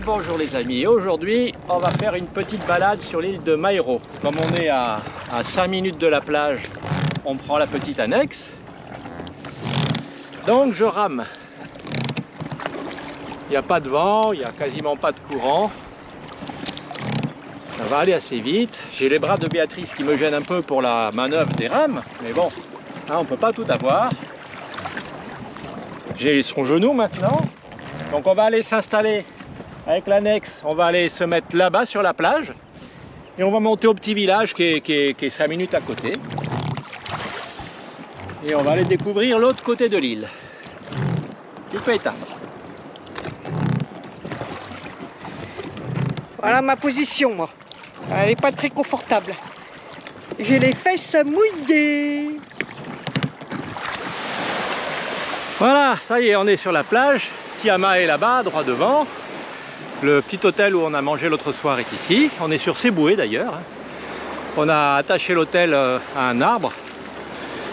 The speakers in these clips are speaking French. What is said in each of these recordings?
bonjour les amis, aujourd'hui on va faire une petite balade sur l'île de Mairo. Comme on est à 5 minutes de la plage, on prend la petite annexe. Donc je rame. Il n'y a pas de vent, il n'y a quasiment pas de courant. Ça va aller assez vite. J'ai les bras de Béatrice qui me gênent un peu pour la manœuvre des rames, mais bon, hein, on ne peut pas tout avoir. J'ai son genou maintenant. Donc on va aller s'installer avec l'annexe, on va aller se mettre là-bas sur la plage et on va monter au petit village qui est 5 minutes à côté. Et on va aller découvrir l'autre côté de l'île. Tu peux éteindre. Voilà ma position, moi. Elle n'est pas très confortable. J'ai les fesses mouillées. Voilà, ça y est, on est sur la plage. Tiama est là-bas, droit devant. Le petit hôtel où on a mangé l'autre soir est ici. On est sur ces bouées d'ailleurs. On a attaché l'hôtel à un arbre.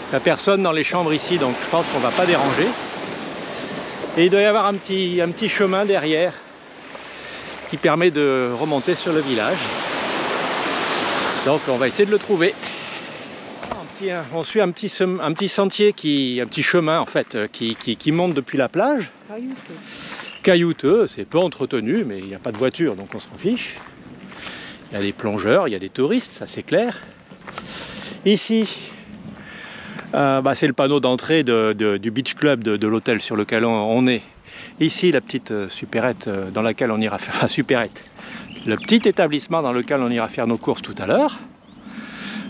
Il n'y a personne dans les chambres ici, donc je pense qu'on ne va pas déranger. Et il doit y avoir un petit chemin derrière qui permet de remonter sur le village. Donc on va essayer de le trouver. On suit un petit sentier, un petit chemin en fait, qui monte depuis la plage. Caillouteux, c'est peu entretenu, mais il n'y a pas de voiture, donc on s'en fiche. Il y a des plongeurs, il y a des touristes, ça c'est clair. Ici, c'est le panneau d'entrée du beach club de l'hôtel sur lequel on est. Ici, la petite supérette dans laquelle on ira faire, enfin supérette, le petit établissement dans lequel on ira faire nos courses tout à l'heure.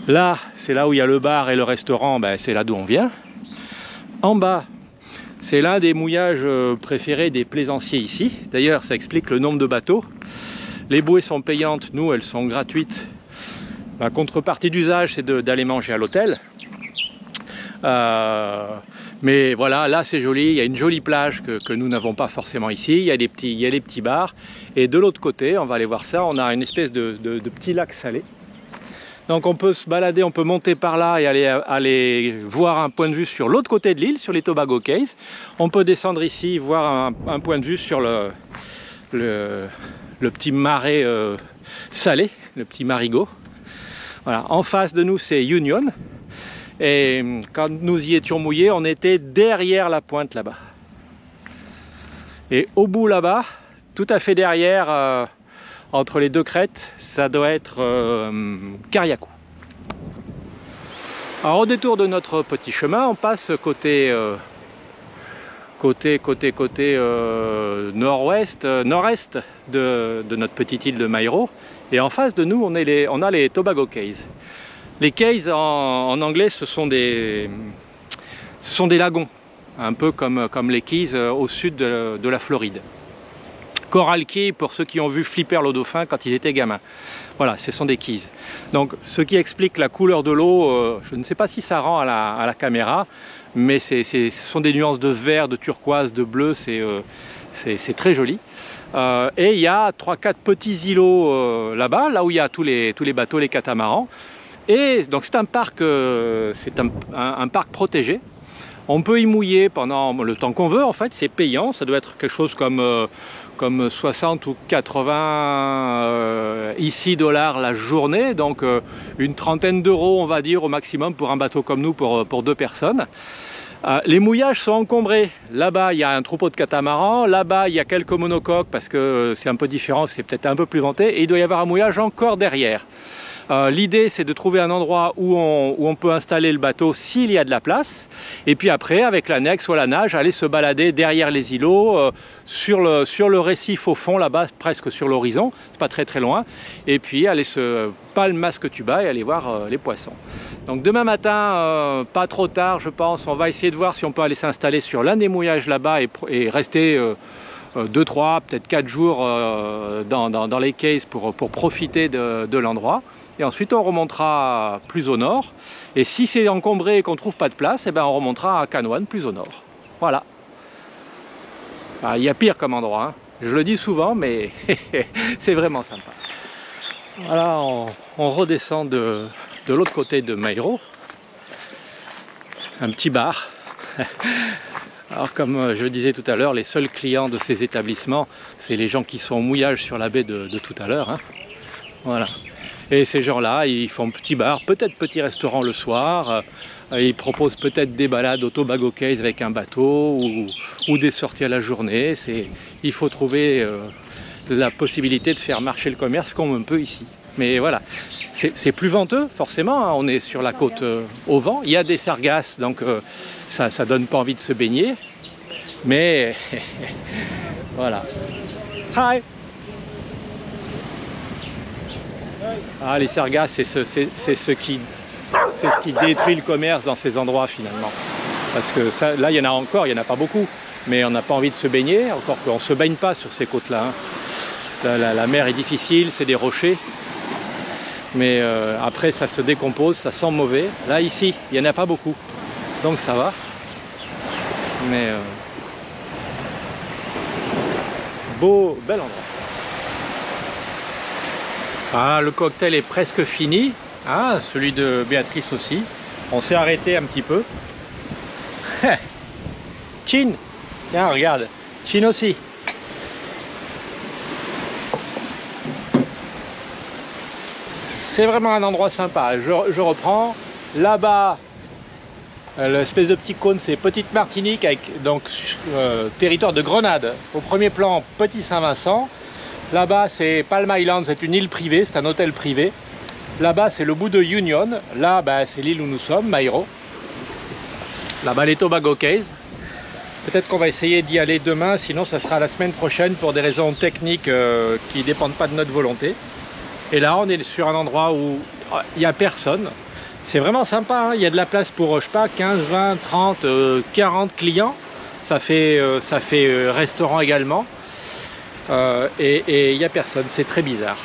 Là, c'est là où il y a le bar et le restaurant, c'est là d'où on vient. En bas, c'est l'un des mouillages préférés des plaisanciers ici. D'ailleurs, ça explique le nombre de bateaux. Les bouées sont payantes, nous, elles sont gratuites. La contrepartie d'usage, c'est d'aller manger à l'hôtel. Mais voilà, là c'est joli, il y a une jolie plage que nous n'avons pas forcément ici. Il y a les petits bars. Et de l'autre côté, on va aller voir ça, on a une espèce de petit lac salé. Donc on peut se balader, on peut monter par là et aller voir un point de vue sur l'autre côté de l'île, sur les Tobago Cays. On peut descendre ici, voir un point de vue sur le petit marais salé, le petit marigot. Voilà. En face de nous, c'est Union. Et quand nous y étions mouillés, on était derrière la pointe là-bas. Et au bout là-bas, tout à fait derrière, entre les deux crêtes, ça doit être Kariakou. Alors au détour de notre petit chemin, on passe côté nord-ouest, nord-est de notre petite île de Mairo. Et en face de nous, on a les Tobago Cays. Les cays en anglais, ce sont des lagons, un peu comme les Keys au sud de la Floride. Coral Key pour ceux qui ont vu Flipper le dauphin quand ils étaient gamins. Voilà, ce sont des Keys. Donc ce qui explique la couleur de l'eau, je ne sais pas si ça rend à la caméra, mais ce sont des nuances de vert, de turquoise, de bleu, c'est très joli. Et il y a 3-4 petits îlots là-bas, là où il y a tous les bateaux, les catamarans. Et donc c'est un parc, un parc protégé. On peut y mouiller pendant le temps qu'on veut, en fait, c'est payant, ça doit être quelque chose comme 60 ou 80 ici dollars la journée, donc une trentaine d'euros on va dire au maximum pour un bateau comme nous pour 2 personnes. Les mouillages sont encombrés. Là-bas, il y a un troupeau de catamarans. Là-bas, il y a quelques monocoques parce que c'est un peu différent, c'est peut-être un peu plus vanté. Et il doit y avoir un mouillage encore derrière. L'idée, c'est de trouver un endroit où on peut installer le bateau s'il y a de la place. Et puis après, avec l'annexe ou la nage, aller se balader derrière les îlots, sur le récif au fond, là-bas, presque sur l'horizon. C'est pas très très loin. Et puis aller se Palmasque Tuba et aller voir les poissons. Donc demain matin, pas trop tard, je pense, on va essayer de voir si on peut aller s'installer sur l'un des mouillages là-bas et rester 2, 3, peut-être 4 jours dans les cays pour profiter de l'endroit. Et ensuite on remontera plus au nord. Et si c'est encombré et qu'on ne trouve pas de place, eh ben on remontera à Canoane plus au nord. Voilà. Il y a pire comme endroit, hein. Je le dis souvent, mais c'est vraiment sympa. Voilà, on redescend de l'autre côté de Mairo. Un petit bar. Alors comme je le disais tout à l'heure, les seuls clients de ces établissements, c'est les gens qui sont au mouillage sur la baie de tout à l'heure. Hein. Voilà. Et ces gens-là, ils font petit bar, peut-être petit restaurant le soir. Ils proposent peut-être des balades au Tobago Cays avec un bateau ou des sorties à la journée. Il faut trouver la possibilité de faire marcher le commerce comme on peut ici. Mais voilà, c'est plus venteux forcément, hein. On est sur la côte au vent. Il y a des sargasses, donc ça donne pas envie de se baigner. Mais voilà. Hi. Ah, les sargasses, c'est ce qui détruit le commerce dans ces endroits finalement. Parce que ça, là, il y en a encore, il n'y en a pas beaucoup. Mais on n'a pas envie de se baigner, encore qu'on ne se baigne pas sur ces côtes-là. Hein. La mer est difficile, c'est des rochers. Mais après, ça se décompose, ça sent mauvais. Là, ici, il n'y en a pas beaucoup. Donc ça va. Mais bel endroit. Ah, le cocktail est presque fini. Ah, celui de Béatrice aussi. On s'est arrêté un petit peu. Chin. Tiens, regarde. Chin aussi. C'est vraiment un endroit sympa. Je reprends. Là-bas, l'espèce de petit cône, c'est Petite Martinique, avec donc territoire de Grenade. Au premier plan, Petit Saint-Vincent. Là-bas, c'est Palm Island, c'est une île privée, c'est un hôtel privé. Là-bas, c'est le bout de Union. Là, c'est l'île où nous sommes, Mairo. Là-bas, les Tobago Cays. Peut-être qu'on va essayer d'y aller demain, sinon ça sera la semaine prochaine pour des raisons techniques qui ne dépendent pas de notre volonté. Et là, on est sur un endroit où il n'y a personne. C'est vraiment sympa, hein. Il y a de la place pour, je sais pas, 15, 20, 30, 40 clients. Ça fait restaurant également. Et il n'y a personne, c'est très bizarre.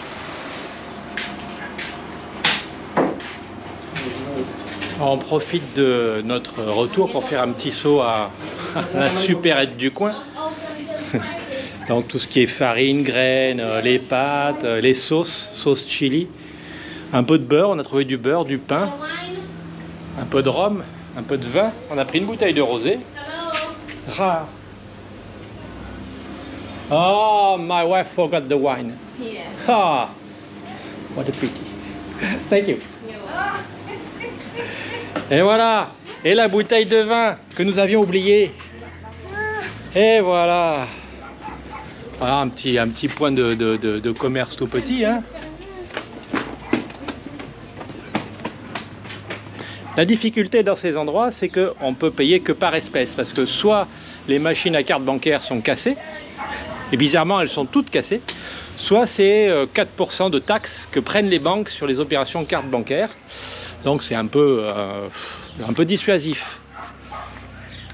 On profite de notre retour pour faire un petit saut à la supérette du coin. Donc tout ce qui est farine, graines, les pâtes, les sauces chili, un peu de beurre, on a trouvé du beurre, du pain, un peu de rhum, un peu de vin. On a pris une bouteille de rosé. Rare. Oh, my wife forgot the wine. Yeah. Ah, what a pity. Thank you. Et voilà. Et la bouteille de vin que nous avions oubliée. Et voilà. Voilà un petit point de commerce tout petit. Hein. La difficulté dans ces endroits, c'est qu'on peut payer que par espèce. Parce que soit les machines à carte bancaire sont cassées, et bizarrement elles sont toutes cassées, soit c'est 4% de taxes que prennent les banques sur les opérations carte bancaire. Donc c'est un peu dissuasif.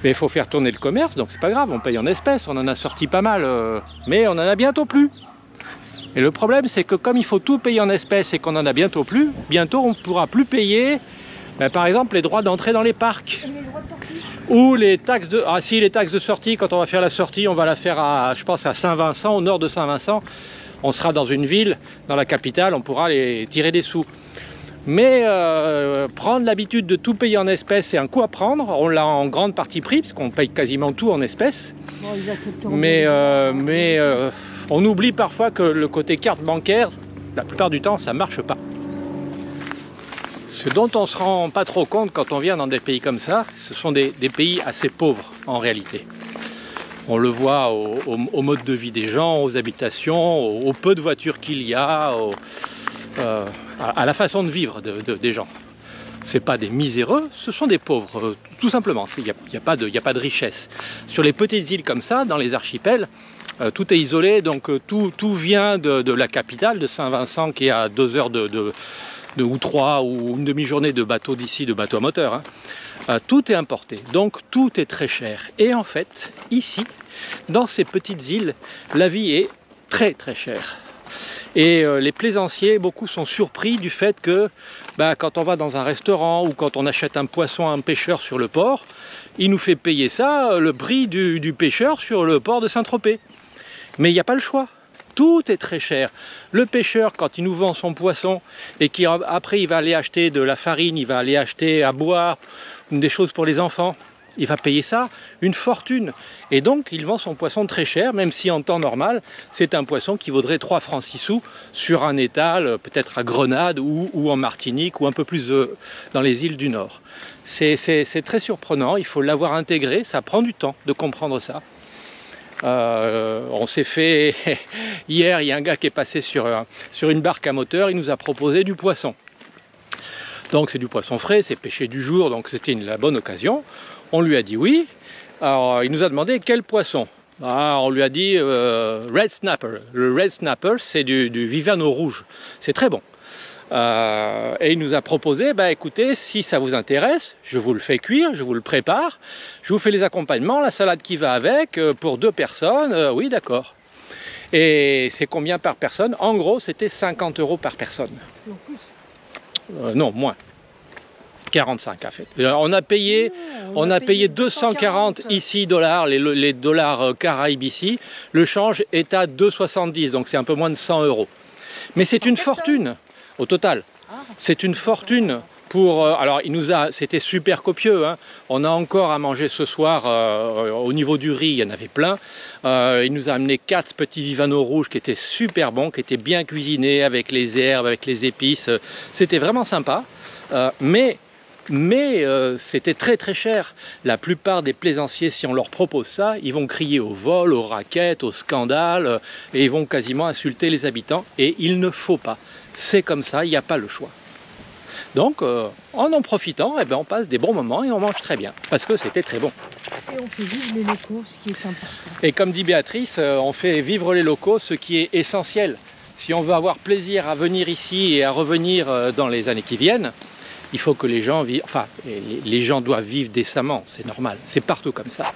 Mais il faut faire tourner le commerce, donc c'est pas grave, on paye en espèces, on en a sorti pas mal, mais on en a bientôt plus. Et le problème, c'est que comme il faut tout payer en espèces et qu'on en a bientôt plus, bientôt on ne pourra plus payer, par exemple, les droits d'entrée dans les parcs. Ou les taxes de... Ah si, les taxes de sortie, quand on va faire la sortie, on va la faire à, je pense, à Saint-Vincent, au nord de Saint-Vincent. On sera dans une ville, dans la capitale, on pourra les tirer des sous. Mais prendre l'habitude de tout payer en espèces, c'est un coup à prendre. On l'a en grande partie pris, parce qu'on paye quasiment tout en espèces. Bon, mais on oublie parfois que le côté carte bancaire, la plupart du temps, ça ne marche pas. Ce dont on ne se rend pas trop compte quand on vient dans des pays comme ça, ce sont des pays assez pauvres en réalité. On le voit au mode de vie des gens, aux habitations, au peu de voitures qu'il y a, à la façon de vivre des gens. Ce n'est pas des miséreux, ce sont des pauvres, tout simplement. Il n'y a pas de richesse. Sur les petites îles comme ça, dans les archipels, tout est isolé, donc tout vient de la capitale, de Saint-Vincent, qui est à 2 heures ou 3 ou une demi-journée de bateau d'ici, de bateau à moteur. Hein. Tout est importé, donc tout est très cher. Et en fait, ici, dans ces petites îles, la vie est très très chère. Et les plaisanciers, beaucoup sont surpris du fait que quand on va dans un restaurant ou quand on achète un poisson à un pêcheur sur le port, il nous fait payer ça, le prix du pêcheur sur le port de Saint-Tropez. Mais il n'y a pas le choix. Tout est très cher. Le pêcheur, quand il nous vend son poisson et qu'après il va aller acheter de la farine, il va aller acheter à boire, des choses pour les enfants, Il va payer ça une fortune. Et donc, il vend son poisson très cher, même si en temps normal, c'est un poisson qui vaudrait 3 francs 6 sous sur un étal, peut-être à Grenade ou en Martinique ou un peu plus dans les îles du Nord. C'est très surprenant, il faut l'avoir intégré, ça prend du temps de comprendre ça. On s'est fait... Hier, il y a un gars qui est passé sur une barque à moteur, il nous a proposé du poisson. Donc c'est du poisson frais, c'est pêché du jour, donc c'était la bonne occasion. On lui a dit oui. Alors il nous a demandé quel poisson. Alors, on lui a dit red snapper. Le red snapper, c'est du vivano rouge. C'est très bon. Et il nous a proposé, bah écoutez, si ça vous intéresse, je vous le fais cuire, je vous le prépare, je vous fais les accompagnements, la salade qui va avec, pour 2 personnes, oui d'accord. Et c'est combien par personne? En gros, c'était 50 € par personne. Non, moins. 45 en fait. On a payé 240 ici dollars, les dollars caraïbes ici. Le change est à 2,70, donc c'est un peu moins de 100 €. Mais c'est une fortune au total. C'est une fortune pour. Alors c'était super copieux. Hein. On a encore à manger ce soir. Au niveau du riz, il y en avait plein. Il nous a amené 4 petits vivanos rouges qui étaient super bons, qui étaient bien cuisinés avec les herbes, avec les épices. C'était vraiment sympa. Mais c'était très très cher. La plupart des plaisanciers, si on leur propose ça, ils vont crier au vol, aux raquettes, au scandale, et ils vont quasiment insulter les habitants. Et il ne faut pas. C'est comme ça, il n'y a pas le choix. Donc, en profitant, eh ben, on passe des bons moments et on mange très bien, parce que c'était très bon. Et on fait vivre les locaux, ce qui est important. Et comme dit Béatrice, on fait vivre les locaux, ce qui est essentiel. Si on veut avoir plaisir à venir ici et à revenir dans les années qui viennent, il faut que les gens vivent, enfin, les gens doivent vivre décemment, c'est normal, c'est partout comme ça.